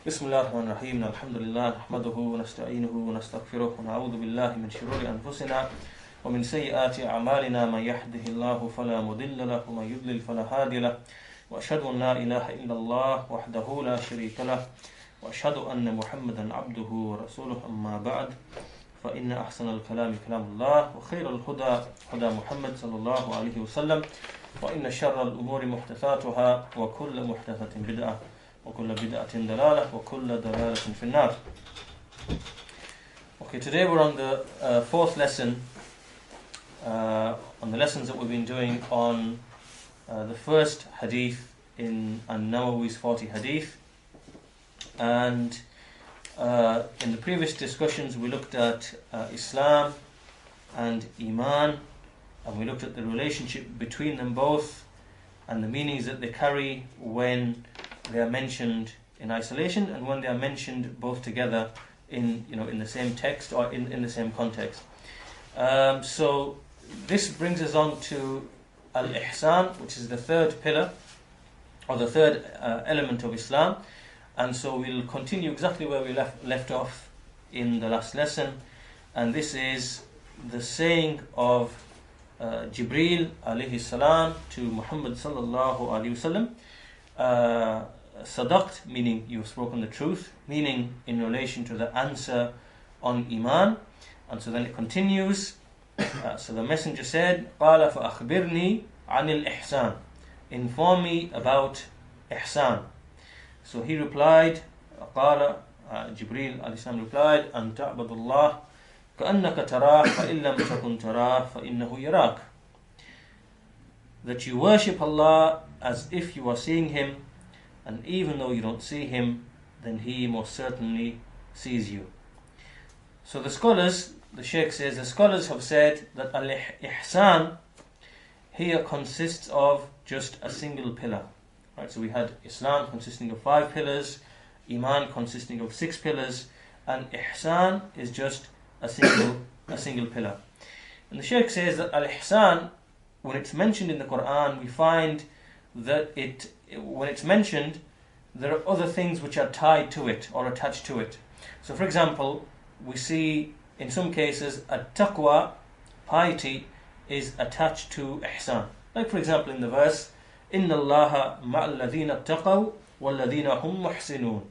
بسم الله الرحمن الرحيم الحمد لله نحمده ونستعينه ونستغفره ونعوذ بالله من شرور أنفسنا ومن سيئات أعمالنا من يهده الله فلا مضل له ومن يضلل فلا هادي له وأشهد أن لا إله إلا الله وحده لا شريك له وأشهد أن محمدا عبده ورسوله أما بعد فإن أحسن الكلام كلام الله وخير الهدى هدى محمد صلى الله عليه وسلم وإن شر الأمور محدثاتها وكل محدثة بدعة وكل بدعة ضلالة وكل ضلالة في النار. Okay, today we're on the fourth lesson, on the lessons that we've been doing on the first hadith in an-Nawawī's 40 hadith. And in the previous discussions we looked at Islam and Imān, and we looked at the relationship between them both and the meanings that they carry when they are mentioned in isolation and when they are mentioned both together in the same text or in the same context. So this brings us on to al-iḥsān, which is the third pillar or the third element of Islam. And so we'll continue exactly where we left off in the last lesson, and this is the saying of Jibrīl alayhi salam to Muhammad sallallahu alayhi wasallam. Sadaqt, meaning you've spoken the truth, meaning in relation to the answer on Imān. And so then it continues. So the messenger said, قَالَ فَأَخْبِرْنِي عَنِ الْإِحْسَانِ, inform me about ihsān. So he replied, قال Jibreel alayhi salam replied, أَن تَعْبَدُ اللَّهِ كَأَنَّكَ تَرَاهُ فَإِن لَمْ تَكُنْ تَرَاهُ فَإِنَّهُ يَرَاكَ, that you worship Allah as if you are seeing Him, and even though you don't see Him, then He most certainly sees you. So the scholars, the Shaykh says, the scholars have said that al-ihsān here consists of just a single pillar. Right, so we had Islam consisting of 5 pillars, Imān consisting of 6 pillars, and ihsān is just a single pillar. And the Shaykh says that al-ihsān, when it's mentioned in the Quran, we find that when it's mentioned, there are other things which are tied to it or attached to it. So for example, we see in some cases at-taqwa, piety, is attached to ihsān. Like for example in the verse, إِنَّ اللَّهَ مَعَ الَّذِينَ اتَّقَوْا وَالَّذِينَ هُمْ مُحْسِنُونَ,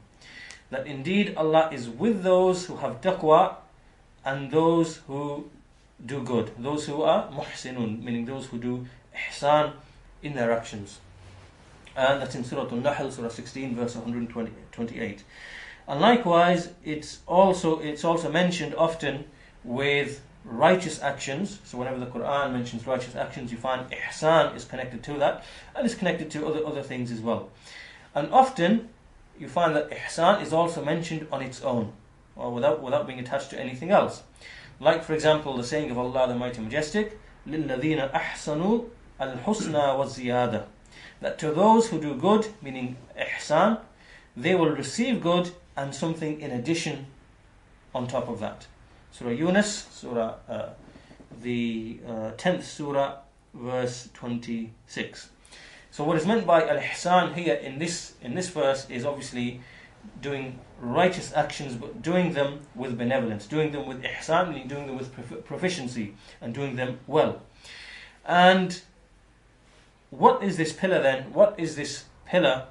that indeed Allah is with those who have taqwa and those who do good, those who are muhsinun, meaning those who do ihsān in their actions. And that's in Surah An-Nahl, Surah 16, verse 128. And likewise, it's also mentioned often with righteous actions. So whenever the Quran mentions righteous actions, you find ihsān is connected to that, and it's connected to other things as well. And often you find that ihsān is also mentioned on its own, or without being attached to anything else. Like for example, the saying of Allah the Mighty Majestic, لِلَّذِينَ أَحْسَنُوا الْحُسْنَى وَالزِّيَادَةِ, that to those who do good, meaning ihsān, they will receive good and something in addition on top of that. Surah Yunus, the 10th surah, verse 26. So what is meant by al-ihsān here in this verse is obviously doing righteous actions, but doing them with benevolence, doing them with ihsān, meaning doing them with proficiency and doing them well. And what is this pillar then? What is this pillar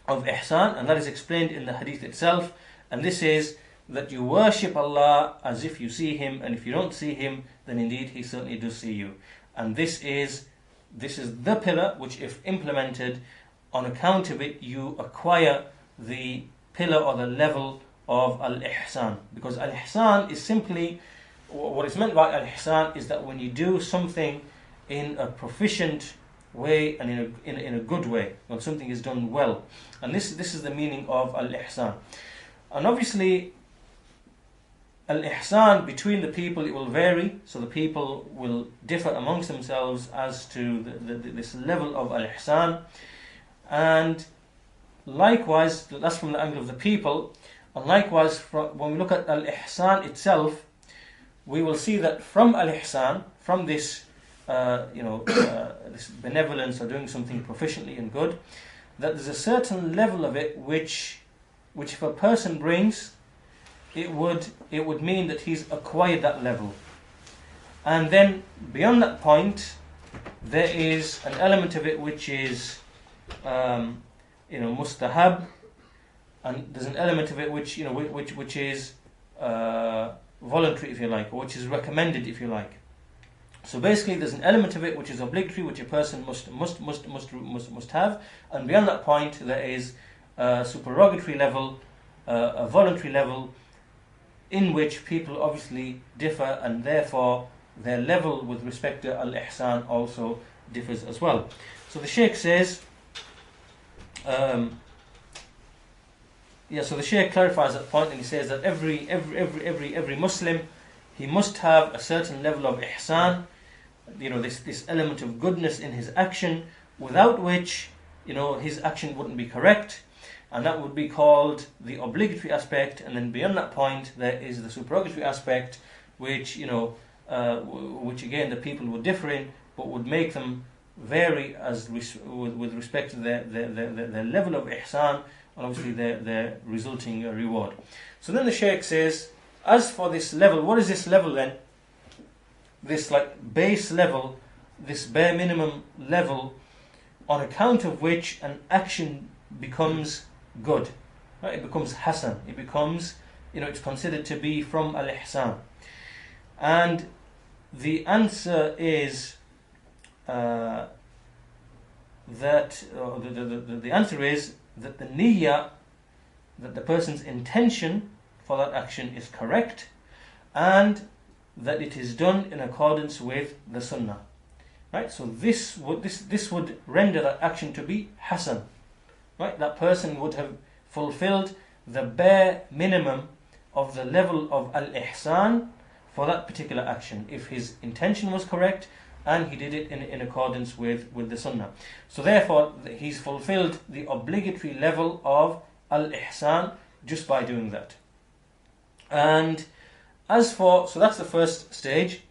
of ihsān? And that is explained in the hadith itself. And this is that you worship Allah as if you see Him, and if you don't see Him, then indeed He certainly does see you. And this is the pillar which, if implemented, on account of it, you acquire the pillar or the level of al-ihsān. Because al-ihsān is simply, what is meant by al-ihsān is that when you do something in a proficient way and in a good way, when something is done well. And this is the meaning of al-ihsān. And obviously al-ihsān between the people, it will vary, so the people will differ amongst themselves as to this level of al-ihsān. And likewise, that's from the angle of the people. And likewise, when we look at al-ihsān itself, we will see that from al-ihsān, from this this benevolence or doing something proficiently and good, that there's a certain level of it which which if a person brings, it would mean that he's acquired that level. And then beyond that point, there is an element of it which is mustahab, and there's an element of it which which is voluntary, if you like, or which is recommended, if you like. So basically, there's an element of it which is obligatory, which a person must have, and beyond that point, there is a supererogatory level, a voluntary level, in which people obviously differ, and therefore their level with respect to al-ihsān also differs as well. So the Shaykh says, so the Shaykh clarifies that point, and he says that every Muslim, he must have a certain level of ihsān, this element of goodness in his action, without which his action wouldn't be correct, and that would be called the obligatory aspect. And then beyond that point, there is the supererogatory aspect, which which again the people would differ in, but would make them vary with respect to their level of ihsān, and obviously their resulting reward. So then the Shaykh says, as for this level, what is this level then? This base level, this bare minimum level, on account of which an action becomes good, right? It becomes hasan. It becomes, it's considered to be from al-ihsān. And the answer is the answer is that the niyyah, that the person's intention for that action is correct, and that it is done in accordance with the sunnah. Right? So this would render that action to be hasan. Right? That person would have fulfilled the bare minimum of the level of al-ihsān for that particular action, if his intention was correct and he did it in accordance with the sunnah. So therefore, he's fulfilled the obligatory level of al-ihsān just by doing that. And so that's the first stage.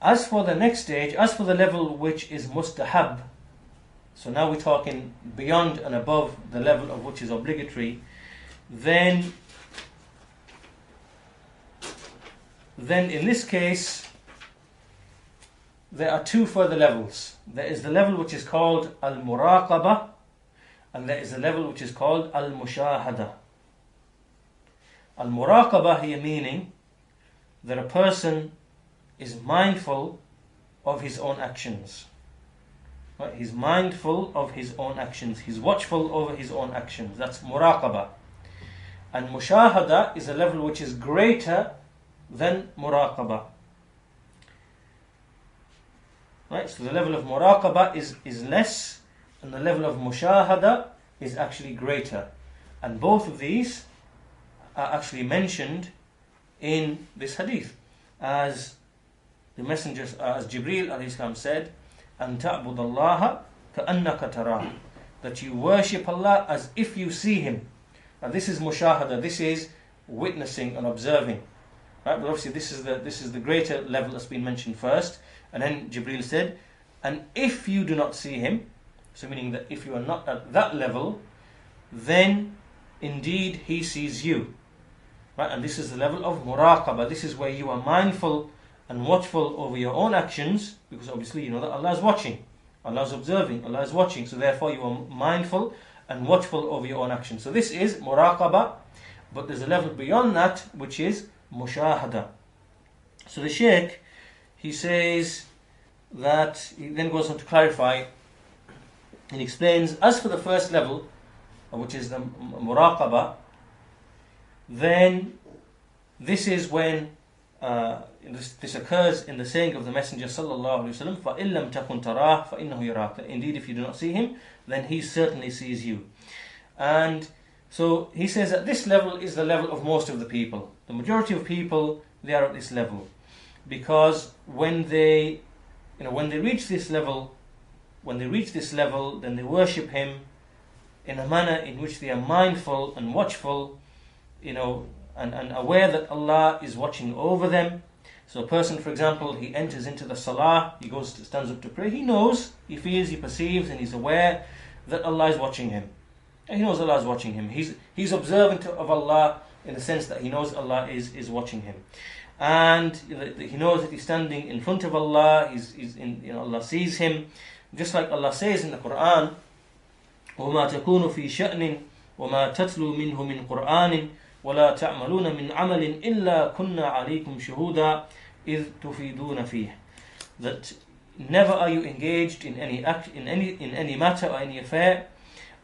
As for the next stage, as for the level which is mustahab, so now we're talking beyond and above the level of which is obligatory, then in this case, there are two further levels. There is the level which is called al-muraqabah, and there is the level which is called al-mushahada. Al-muraqabah here meaning that a person is mindful of his own actions. Right? He's mindful of his own actions. He's watchful over his own actions. That's muraqabah. And mushahada is a level which is greater than muraqabah. Right? So the level of muraqabah is less, and the level of mushahada is actually greater. And both of these are actually mentioned in this hadith, as the Messenger, as Jibrīl alayhi salam said, "An ta'budallaha ka'annaka tarah," that you worship Allah as if you see Him. Now this is mushahada. This is witnessing and observing. Right? But obviously this is the greater level that's been mentioned first, and then Jibrīl said, "And if you do not see Him," so meaning that if you are not at that level, then indeed He sees you. Right? And this is the level of muraqabah. This is where you are mindful and watchful over your own actions, because obviously you know that Allah is watching, Allah is observing, Allah is watching, so therefore you are mindful and watchful over your own actions. So this is muraqabah, but there's a level beyond that which is mushahada. So the Shaykh, he says that, he then goes on to clarify and explains, as for the first level, which is the muraqabah, then this is when this occurs in the saying of the Messenger sallallahu alaihi wasallam, فَإِن لَمْ تَكُنْ تَرَاهُ فَإِنَّهُ يَرَاكَ. Indeed, if you do not see him, then he certainly sees you. And so he says that this level is the level of most of the people. The majority of people, they are at this level, because when they reach this level, then they worship him in a manner in which they are mindful and watchful, and aware that Allah is watching over them. So a person, for example, he enters into the salah, he stands up to pray, he knows, he feels, he perceives, and he's aware that Allah is watching him. He knows Allah is watching him. He's observant of Allah in the sense that he knows Allah is watching him. And he knows that he's standing in front of Allah, Allah sees him. Just like Allah says in the Quran, وَمَا تَكُونُ فِي شَأْنٍ وَمَا تَتْلُو مِنْهُ مِنْ قُرْآنٍ وَلَا تَعْمَلُونَ مِنْ عَمَلٍ إِلَّا كُنَّا عَلَيْكُمْ شُهُودًا إِذْ تُفِيدُونَ فِيهِ. That never are you engaged in any act, in any matter or any affair,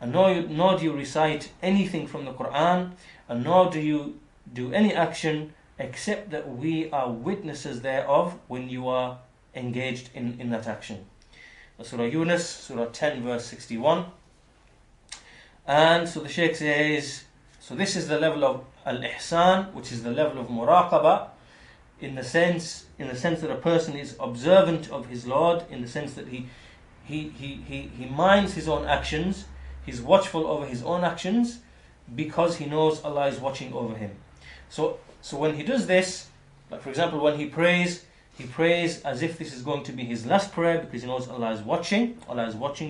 and nor do you recite anything from the Quran, and nor do you do any action except that we are witnesses thereof when you are engaged in that action. Surah Yunus, Surah 10, verse 61. And so the Shaykh says, so this is the level of al-iḥsān, which is the level of muraqabah, in the sense that a person is observant of his Lord, in the sense that he minds his own actions, he's watchful over his own actions, because he knows Allah is watching over him. So when he does this, like for example when he prays as if this is going to be his last prayer, because he knows Allah is watching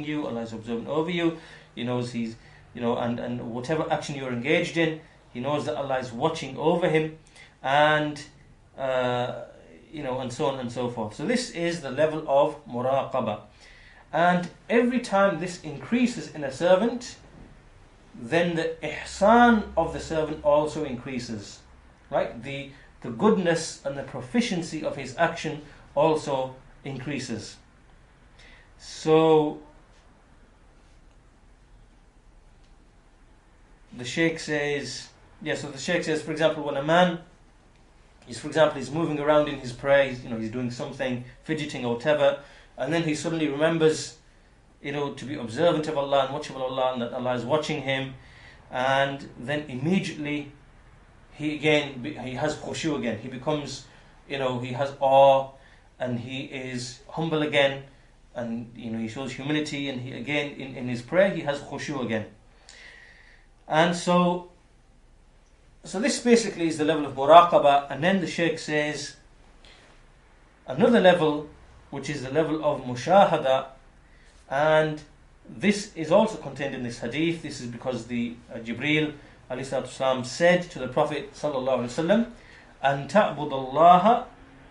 you, Allah is observant over you, he knows and whatever action you're engaged in, he knows that Allah is watching over him, and and so on and so forth. So this is the level of muraqabah. And every time this increases in a servant, then the iḥsān of the servant also increases. Right? The goodness and the proficiency of his action also increases. So the Shaykh says, for example, when a man he's moving around in his prayer, he's doing something, fidgeting or whatever, and then he suddenly remembers, to be observant of Allah and watchful of Allah, and that Allah is watching him, and then immediately he has khushu again. He becomes, he has awe, and he is humble again, and he shows humility, and he again in his prayer he has khushu again. And so this basically is the level of muraqabah. And then the Shaykh says another level, which is the level of mushahada, and this is also contained in this hadith. This is because the Jibrīl ﷺ said to the Prophet ﷺ, أَن تَعْبُدَ اللَّهَ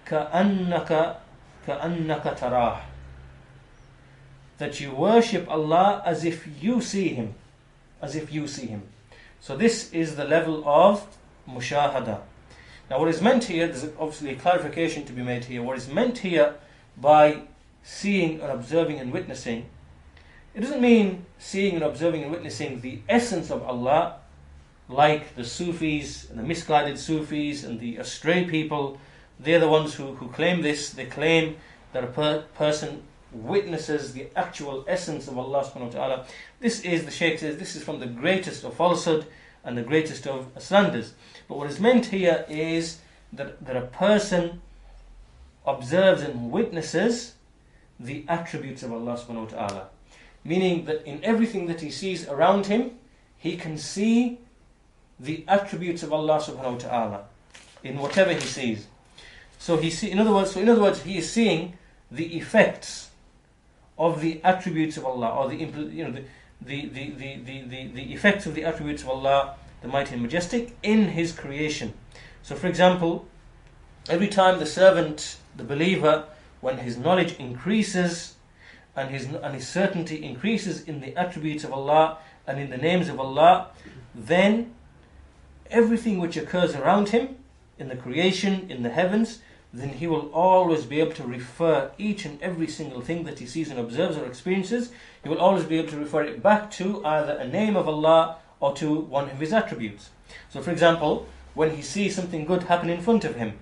كَأَنَّكَ تَرَاهُ, that you worship Allah as if you see Him. So this is the level of mushahada. Now what is meant here, there's obviously a clarification to be made here. What is meant here by seeing and observing and witnessing, it doesn't mean seeing and observing and witnessing the essence of Allah, like the Sufis and the misguided Sufis and the astray people. They're the ones who claim this. They claim that a person witnesses the actual essence of Allah subhanahu wa ta'ala. This is, the Shaykh says, this is from the greatest of falsehood and the greatest of slanders. But what is meant here is that a person observes and witnesses the attributes of Allah subhanahu wa ta'ala. Meaning that in everything that he sees around him, he can see the attributes of Allah subhanahu wa ta'ala in whatever he sees. So in other words, he is seeing the effects of the attributes of Allah, or the effects of the attributes of Allah, the Mighty and Majestic, in His creation. So for example, every time the servant, the believer, when his knowledge increases and his certainty increases in the attributes of Allah and in the names of Allah, then everything which occurs around him, in the creation, in the heavens, then he will always be able to refer each and every single thing that he sees and observes or experiences, he will always be able to refer it back to either a name of Allah or to one of His attributes. So for example, when he sees something good happen in front of him,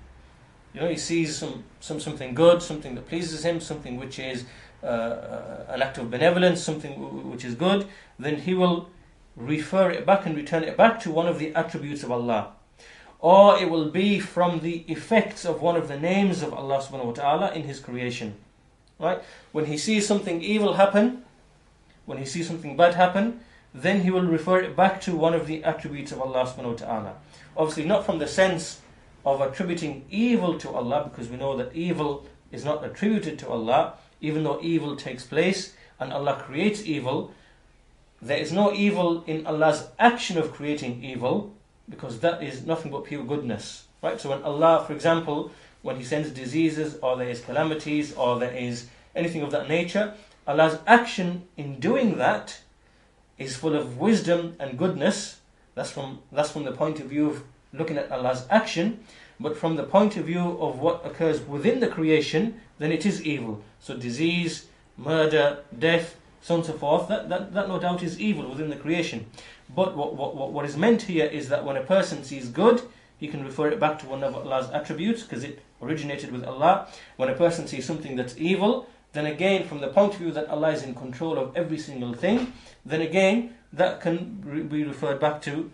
he sees something good, something that pleases him, something which is an act of benevolence, something which is good, then he will refer it back and return it back to one of the attributes of Allah. Or it will be from the effects of one of the names of Allah subhanahu wa ta'ala in His creation. Right? When he sees something evil happen, when he sees something bad happen, then he will refer it back to one of the attributes of Allah subhanahu wa ta'ala. Obviously not from the sense of attributing evil to Allah, because we know that evil is not attributed to Allah, even though evil takes place and Allah creates evil. there is no evil in Allah's action of creating evil, because that is nothing but pure goodness. Right? So when Allah, for example, when He sends diseases, or there is calamities, or there is anything of that nature, Allah's action in doing that is full of wisdom and goodness. That's from the point of view of looking at Allah's action. But from the point of view of what occurs within the creation, then it is evil. So disease, murder, death, so on and so forth, that no doubt is evil within the creation. But what is meant here is that when a person sees good, he can refer it back to one of Allah's attributes, because it originated with Allah. When a person sees something that's evil, then again, from the point of view that Allah is in control of every single thing, then again, that can be referred back to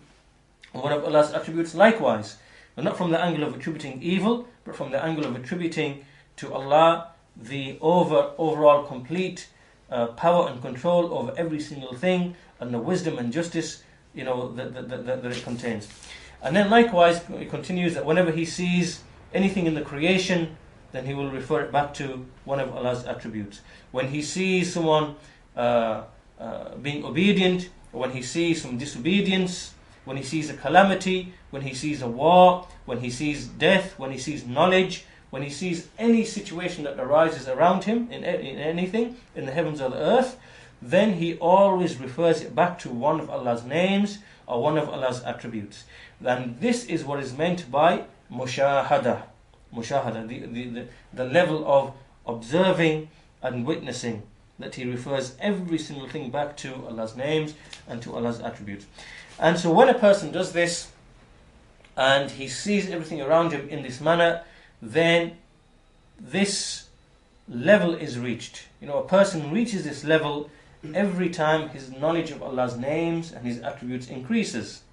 one of Allah's attributes likewise. But not from the angle of attributing evil, but from the angle of attributing to Allah the overall complete power and control over every single thing, and the wisdom and justice, that it contains. And then likewise, it continues that whenever he sees anything in the creation, then he will refer it back to one of Allah's attributes. When he sees someone being obedient, or when he sees some disobedience, when he sees a calamity, when he sees a war, when he sees death, when he sees knowledge, when he sees any situation that arises around him in anything, in the heavens or the earth, then he always refers it back to one of Allah's names or one of Allah's attributes. And this is what is meant by mushahada. Mushahada, the level of observing and witnessing, that he refers every single thing back to Allah's names and to Allah's attributes. And so when a person does this, and he sees everything around him in this manner, then this level is reached. A person reaches this level every time his knowledge of Allah's names and His attributes increases,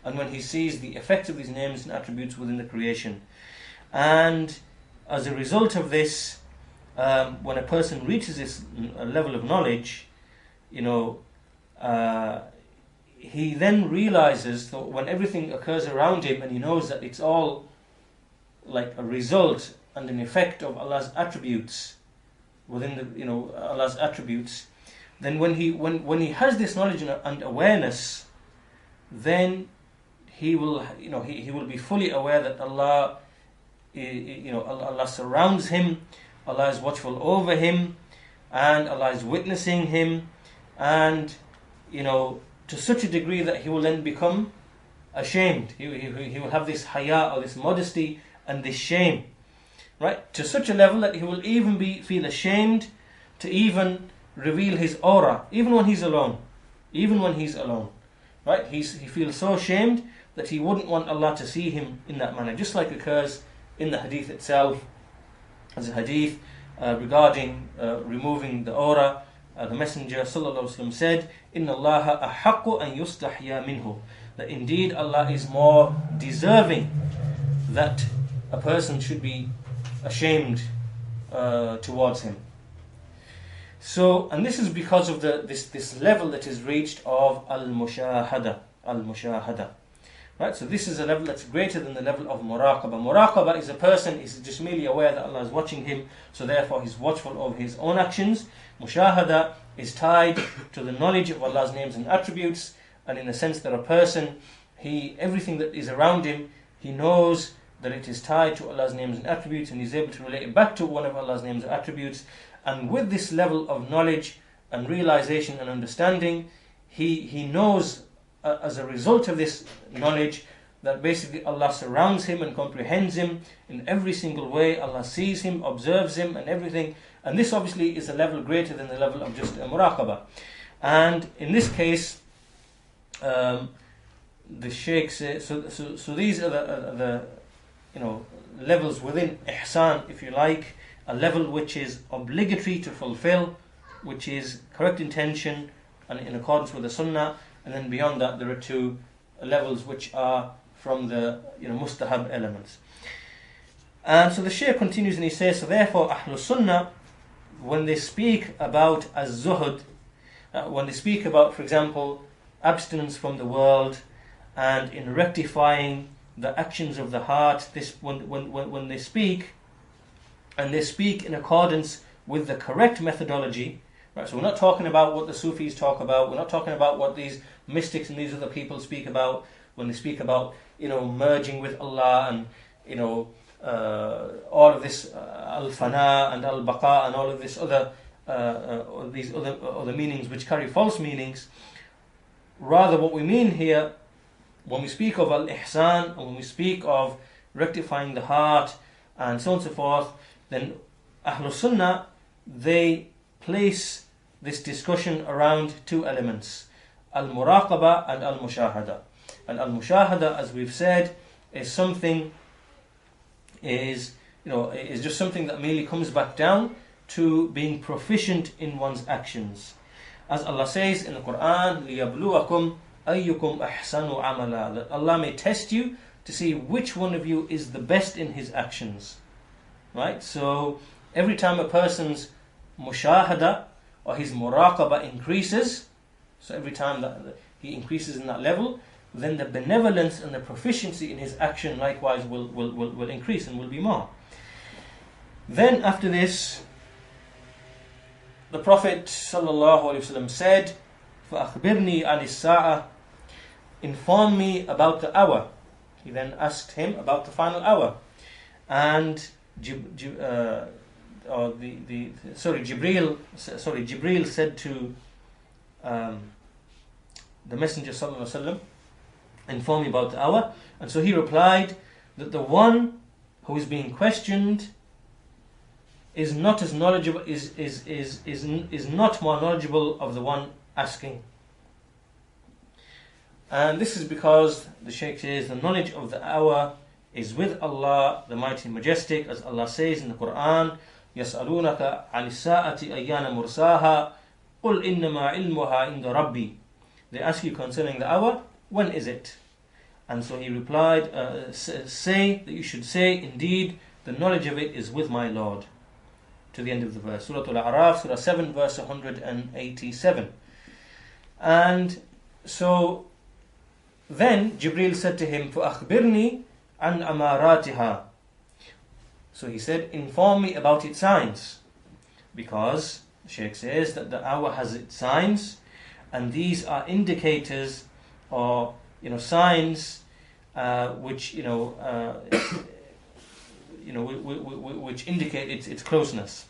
and when he sees the effects of these names and attributes within the creation. And as a result of this, when a person reaches this level of knowledge, he then realizes that when everything occurs around him, and he knows that it's all like a result and an effect of Allah's attributes within the Allah's attributes, then when he has this knowledge and awareness, then he will he will be fully aware that Allah Allah surrounds him, Allah is watchful over him, and Allah is witnessing him, and to such a degree that he will then become ashamed. He will have this haya, or this modesty and this shame, right? To such a level that he will even feel ashamed to even reveal his aura, even when he's alone. Right? He feels so ashamed that he wouldn't want Allah to see him in that manner. Just like occurs in the hadith itself, as a hadith regarding removing the aura. The Messenger ﷺ said, "Inna Allah ahaqqu an yustahya minhu." That indeed Allah is more deserving that a person should be ashamed towards Him. So, and this is because of this level that is reached of al-mushahada. Right? So this is a level that's greater than the level of muraqabah. Muraqabah is a person is just merely aware that Allah is watching him, so therefore he's watchful of his own actions. Mushahada is tied to the knowledge of Allah's names and attributes, and in the sense that a person, everything that is around him, he knows that it is tied to Allah's names and attributes, and he's able to relate it back to one of Allah's names and attributes. And with this level of knowledge and realization and understanding, he knows as a result of this knowledge that basically Allah surrounds him and comprehends him in every single way. Allah sees him, observes him and everything. And this obviously is a level greater than the level of just muraqabah. And in this case, the Shaykh says, so these are the levels within ihsān, if you like, a level which is obligatory to fulfill, which is correct intention and in accordance with the sunnah. And then beyond that, there are two levels which are from the mustahab elements. And so the Shaykh continues and he says, so therefore Ahlul Sunnah, when they speak about az-zuhud, when they speak about, for example, abstinence from the world and in rectifying the actions of the heart, when they speak, and they speak in accordance with the correct methodology, Right, so we're not talking about what the Sufis talk about. We're not talking about what these mystics and these other people speak about when they speak about, merging with Allah and, all of this al-fana and al-baqa and all of this other these other meanings which carry false meanings. Rather, what we mean here when we speak of al-iḥsān and when we speak of rectifying the heart and so on and so forth, then Ahlul Sunnah, they place this discussion around two elements, al-muraqaba and al-mushahada. And al-mushahada, as we've said, is just something that merely comes back down to being proficient in one's actions. As Allah says in the Quran, لِيَبْلُوَكُمْ أَيُّكُمْ أَحْسَنُ عَمَلًا, that Allah may test you to see which one of you is the best in his actions. Right? So every time a person's mushahada or his muraqaba increases, so every time that he increases in that level, then the benevolence and the proficiency in his action likewise will increase and will be more. Then after this, the Prophet ﷺ said, فَأَخْبِرْنِي عَنِ السَّاعَةِ, inform me about the hour. He then asked him about the final hour. And Jibrīl said to the Messenger ﷺ, inform me about the hour. And so he replied that the one who is being questioned is not as knowledgeable, is not more knowledgeable of the one asking. And this is because the Shaykh says the knowledge of the hour is with Allah, the Mighty and Majestic, as Allah says in the Quran, يَسْأَلُونَكَ عَنِ السَّاعَةِ أَيَّانَ مُرْسَاهَا قُلْ إِنَّمَا عِلْمُهَا عِنْدَ رَبِّي. They ask you concerning the hour, when is it? And so he replied, say that you should say, indeed, the knowledge of it is with my Lord. To the end of the verse. Surah Al-A'raf, Surah 7, verse 187. And so then Jibrīl said to him, فَأَخْبِرْنِي عَنْ أَمَارَاتِهَا. So he said, inform me about its signs. Because the Shaykh says that the hour has its signs, and these are indicators or signs which which indicate its closeness.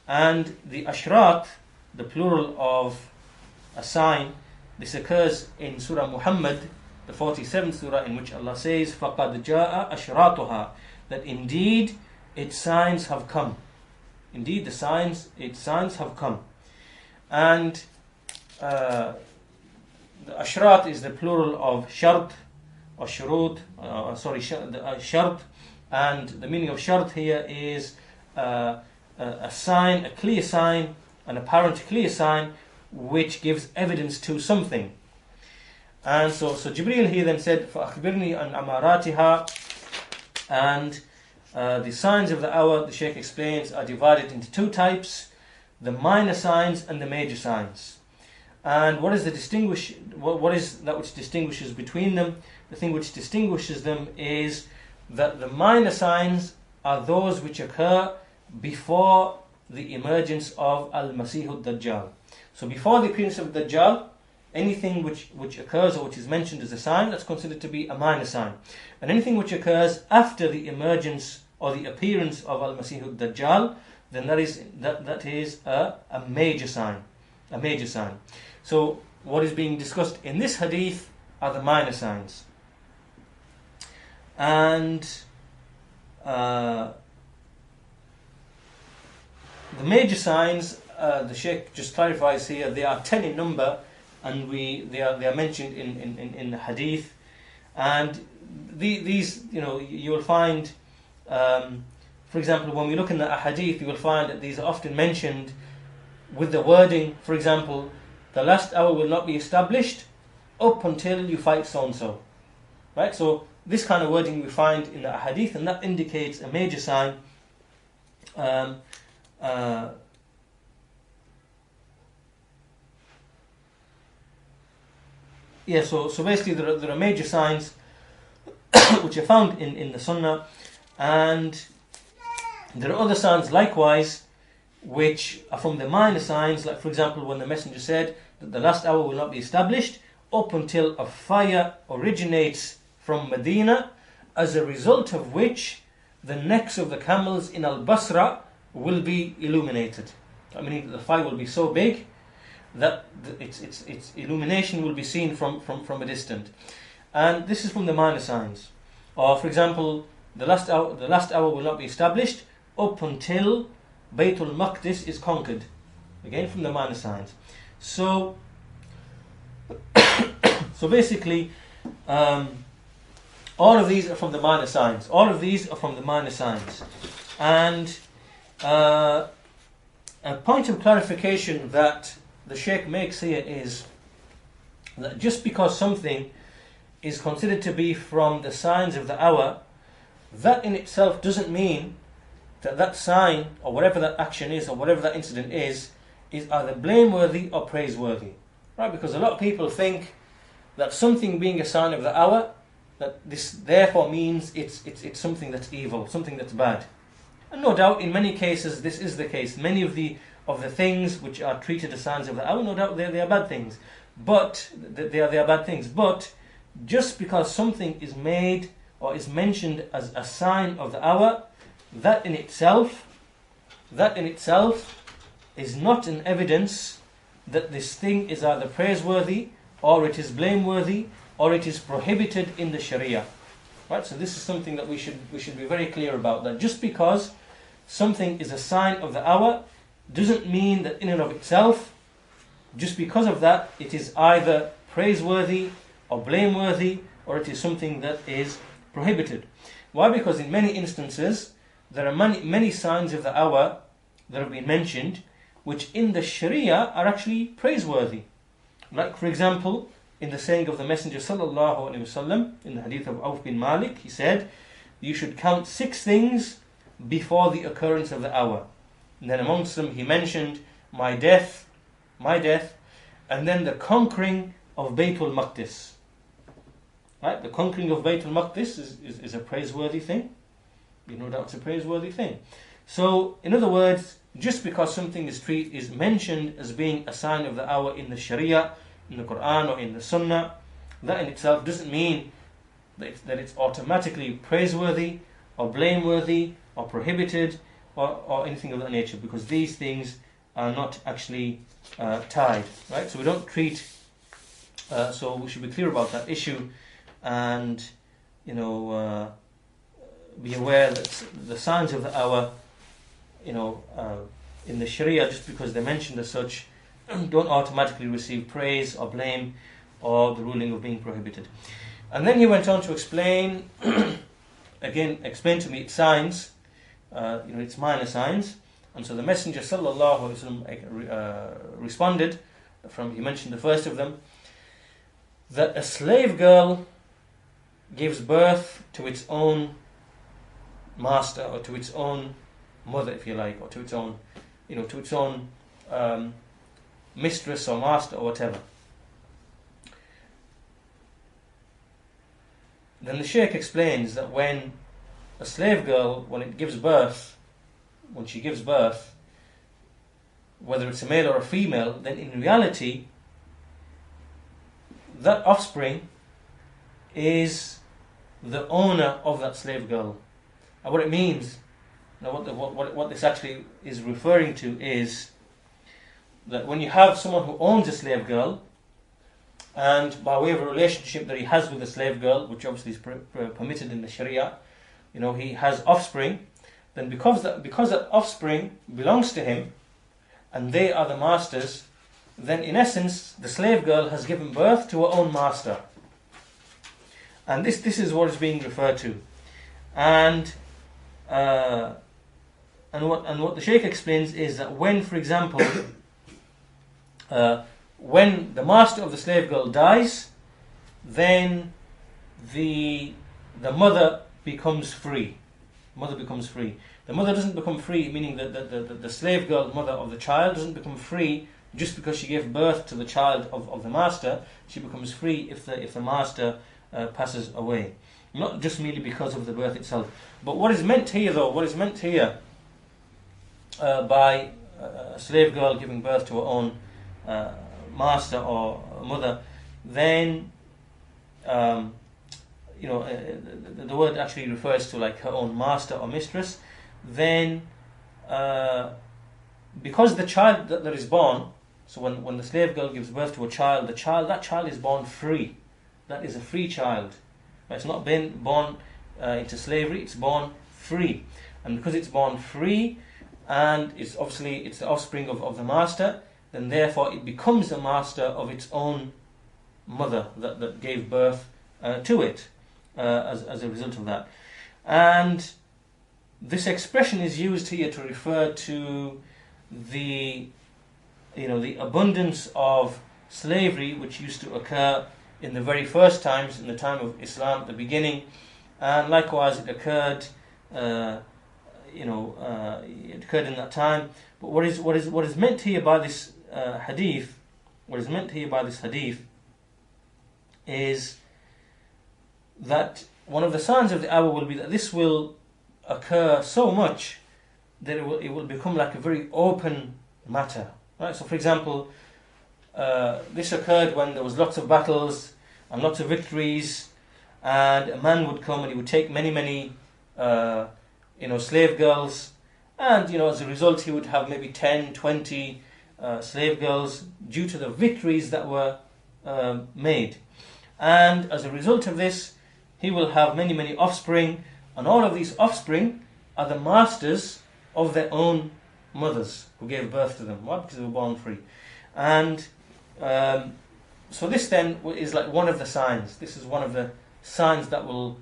And the ashrat, the plural of a sign, this occurs in Surah Muhammad, the 47th surah, in which Allah says, فَقَدْ جَاءَ أَشْرَاطُهَا, that indeed its signs have come. Indeed its signs have come. And the ashrat is the plural of shart or shurut, shart. And the meaning of shart here is a sign, a clear sign, an apparent clear sign which gives evidence to something. And so Jibrīl here then said, فَأَخْبِرْنِي عَنْ أَمَارَاتِهَا. And the signs of the hour, the Shaykh explains, are divided into two types, the minor signs and the major signs. And what is that which distinguishes between them? The thing which distinguishes them is that the minor signs are those which occur before the emergence of Al-Masih ad-Dajjal. So before the appearance of Dajjal, anything which occurs or which is mentioned as a sign, that's considered to be a minor sign. And anything which occurs after the emergence or the appearance of Al-Masih ad-Dajjal, then that is a major sign. A major sign. So what is being discussed in this hadith are the minor signs. And the major signs, the Shaykh just clarifies here, they are 10 in number, and they are mentioned in the hadith. And these you will find, for example, when we look in the hadith, you will find that these are often mentioned with the wording, for example, the last hour will not be established up until you fight so and so. Right? So this kind of wording we find in the hadith, and that indicates a major sign. So basically there are major signs which are found in the Sunnah, and there are other signs likewise which are from the minor signs, like for example when the Messenger said that the last hour will not be established up until a fire originates from Medina, as a result of which the necks of the camels in Al-Basra will be illuminated. I mean, the fire will be so big that its illumination will be seen from a distance. And this is from the minor signs. Or for example, the last hour will not be established up until Baytul Maqdis is conquered. Again, from the minor signs. So basically, all of these are from the minor signs. All of these are from the minor signs. And a point of clarification that the Shaykh makes here is that just because something is considered to be from the signs of the hour, that in itself doesn't mean that that sign, or whatever that action is, or whatever that incident is either blameworthy or praiseworthy. Right? Because a lot of people think that something being a sign of the hour, that this therefore means it's something that's evil, something that's bad. And no doubt in many cases this is the case. Many of the things which are treated as signs of the hour, no doubt they are bad things. But they are bad things. But just because something is made or is mentioned as a sign of the hour, that in itself is not an evidence that this thing is either praiseworthy, or it is blameworthy, or it is prohibited in the Sharia. Right? So this is something that we should be very clear about. That just because something is a sign of the hour doesn't mean that in and of itself, just because of that, it is either praiseworthy or blameworthy, or it is something that is prohibited. Why? Because in many instances there are many signs of the hour that have been mentioned, which in the Sharia are actually praiseworthy. Like for example, in the saying of the Messenger sallallahu alaihi wasallam, in the Ḥadīth of Awf bin Malik, he said, "You should count 6 things before the occurrence of the hour." And then amongst them he mentioned my death, and then the conquering of Baytul Maqdis. Right? The conquering of Baytul Maqdis is a praiseworthy thing. You no doubt it's a praiseworthy thing. So, in other words, just because something is mentioned as being a sign of the hour in the Sharia, in the Quran or in the Sunnah, that in itself doesn't mean that it's automatically praiseworthy or blameworthy or prohibited or anything of that nature, because these things are not actually tied. Right? So we don't treat. So we should be clear about that issue, and be aware that the signs of the hour, in the Sharia, just because they're mentioned as such, don't automatically receive praise or blame or the ruling of being prohibited. And then he went on to explain to me its signs, its minor signs. And so the Messenger sallallahu alaihi wasallam responded. He mentioned the first of them, that a slave girl gives birth to its own master, or to its own mother, if you like, or to its own, mistress or master or whatever. Then the Shaykh explains that when a slave girl, when she gives birth, whether it's a male or a female, then in reality, that offspring is the owner of that slave girl. And what it means, what this actually is referring to is that when you have someone who owns a slave girl, and by way of a relationship that he has with a slave girl, which obviously is permitted in the Sharia, he has offspring, then because that offspring belongs to him, and they are the masters, then in essence the slave girl has given birth to her own master. And this is what is being referred to. And what the Shaykh explains is that when, for example, when the master of the slave girl dies, then the mother becomes free. The mother doesn't become free, meaning that the slave girl, mother of the child, doesn't become free just because she gave birth to the child of the master. She becomes free if the master passes away. Not just merely because of the birth itself. But what is meant here by a slave girl giving birth to her own master or mother, then the word actually refers to like her own master or mistress, then because the child that is born, so when the slave girl gives birth to a child, that child is born free. That is a free child. It's not been born into slavery, it's born free. And because it's born free, and it's the offspring of the master, then therefore it becomes the master of its own mother that gave birth to it as a result of that. And this expression is used here to refer to the abundance of slavery which used to occur in the very first times, in the time of Islam, at the beginning, and likewise it occurred it occurred in that time. But what is meant here by this hadith, is that one of the signs of the hour will be that this will occur so much that it will become like a very open matter. Right? So, for example, this occurred when there was lots of battles and lots of victories, and a man would come and he would take many slave girls, and as a result he would have maybe 10, 20 slave girls due to the victories that were made. And as a result of this, he will have many offspring, and all of these offspring are the masters of their own mothers who gave birth to them. Why? Because they were born free. And so this then is like one of the signs. This is one of the signs that will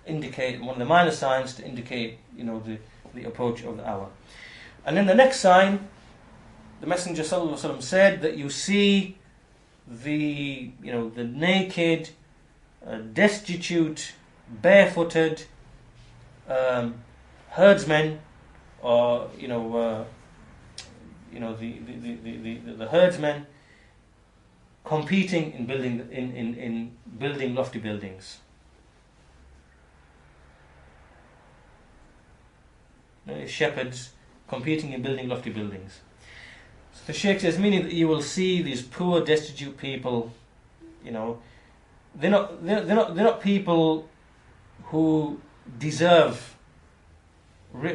indicate, one of the minor signs to indicate, the approach of the hour. And then the next sign, the Messenger ﷺ said that you see the naked, destitute, barefooted herdsmen, or the herdsmen competing in building lofty buildings. Shepherds competing in building lofty buildings. So the Shaykh says, meaning that you will see these poor, destitute people. They're not people who deserve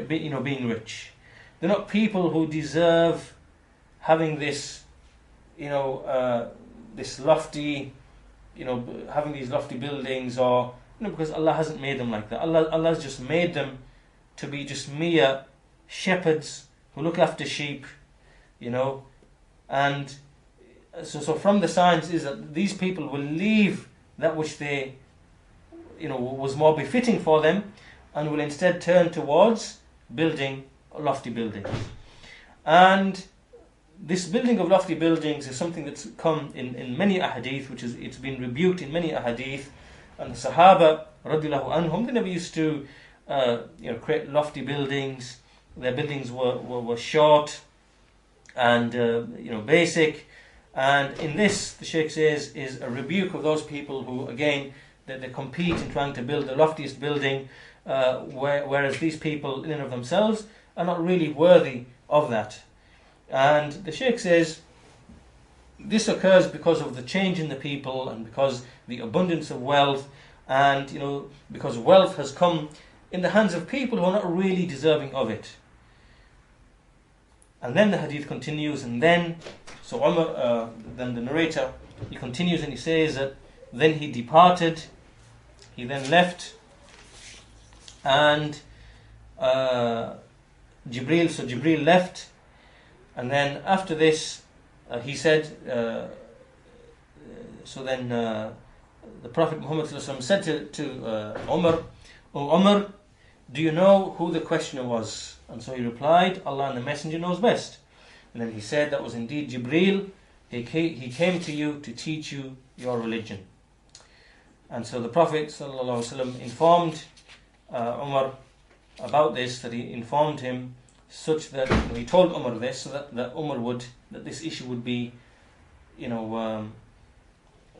being rich. They're not people who deserve having this this lofty having these lofty buildings, or because Allah hasn't made them like that. Allah's just made them to be just mere shepherds who look after sheep, and so from the signs is that these people will leave that which they was more befitting for them, and will instead turn towards building lofty buildings. And this building of lofty buildings is something that's come in many ahadith, it's been rebuked in many ahadith. And the Sahaba radiallahu anhum, they never used to create lofty buildings. Their buildings were short and basic. And in this, the Shaykh says, is a rebuke of those people who, again, they compete in trying to build the loftiest building, whereas these people in and of themselves are not really worthy of that. And the Shaykh says this occurs because of the change in the people, and because the abundance of wealth, and because wealth has come in the hands of people who are not really deserving of it. And then the hadith continues, and then Umar, then the narrator, he continues and he says that then he departed, he then left, and Jibrīl left, and then after this he said, the Prophet Muhammad said to Umar, "O Umar, do you know who the questioner was?" And so he replied, "Allah and the Messenger knows best." And then he said, "That was indeed Jibrīl. He came to you to teach you your religion." And so the Prophet ﷺ informed Umar about this, that he informed him such that he told Umar this, so that Umar that this issue would be,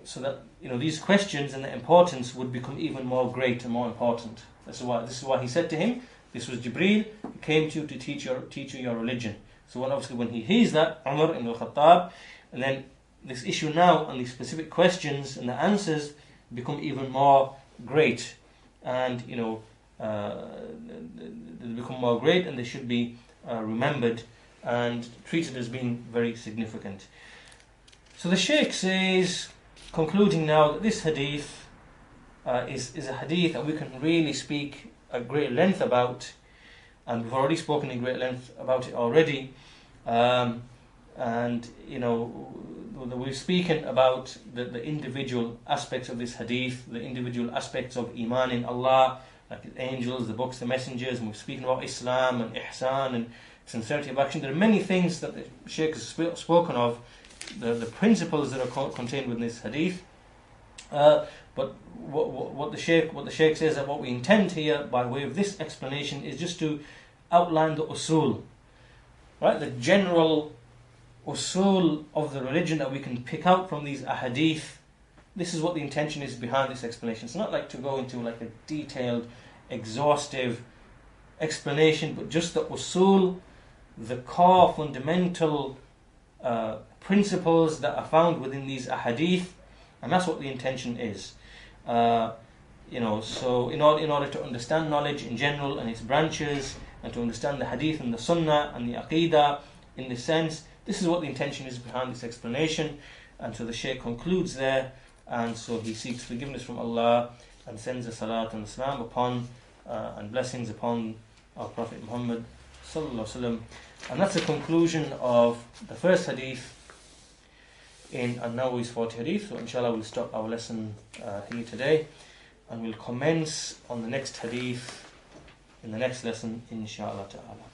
so that these questions and the importance would become even more great and more important. This is why he said to him, this was Jibrīl, who came to you to teach you your religion. So obviously when he hears that, Umar ibn al-Khattab, and then this issue now and the specific questions and the answers become even more great, and they become more great, and they should be remembered and treated as being very significant. So the Shaykh says, concluding now, that this hadith is a hadith that we can really speak at great length about, and we've already spoken in great length about it already, and we've spoken about the individual aspects of this hadith, the individual aspects of Imān in Allah, like the angels, the books, the messengers, and we've spoken about Islām and iḥsān and sincerity of action. There are many things that the Shaykh has spoken of, the principles that are contained within this hadith. But what the Shaykh says, that what we intend here by way of this explanation is just to outline the usul, right? The general usul of the religion that we can pick out from these ahadith. This is what the intention is behind this explanation. It's not like to go into like a detailed, exhaustive explanation, but just the usul, the core fundamental principles that are found within these ahadith, and that's what the intention is. So in order to understand knowledge in general and its branches, and to understand the hadith and the sunnah and the aqidah in this sense, this is what the intention is behind this explanation. And so the Shaykh concludes there, and so he seeks forgiveness from Allah and sends a salat and salam upon and blessings upon our Prophet Muhammad sallallahu alaihi wasallam. And that's the conclusion of the first hadith in an-Nawawī's 40 hadith. So inshallah we'll stop our lesson here today, and we'll commence on the next hadith in the next lesson, inshallah ta'ala.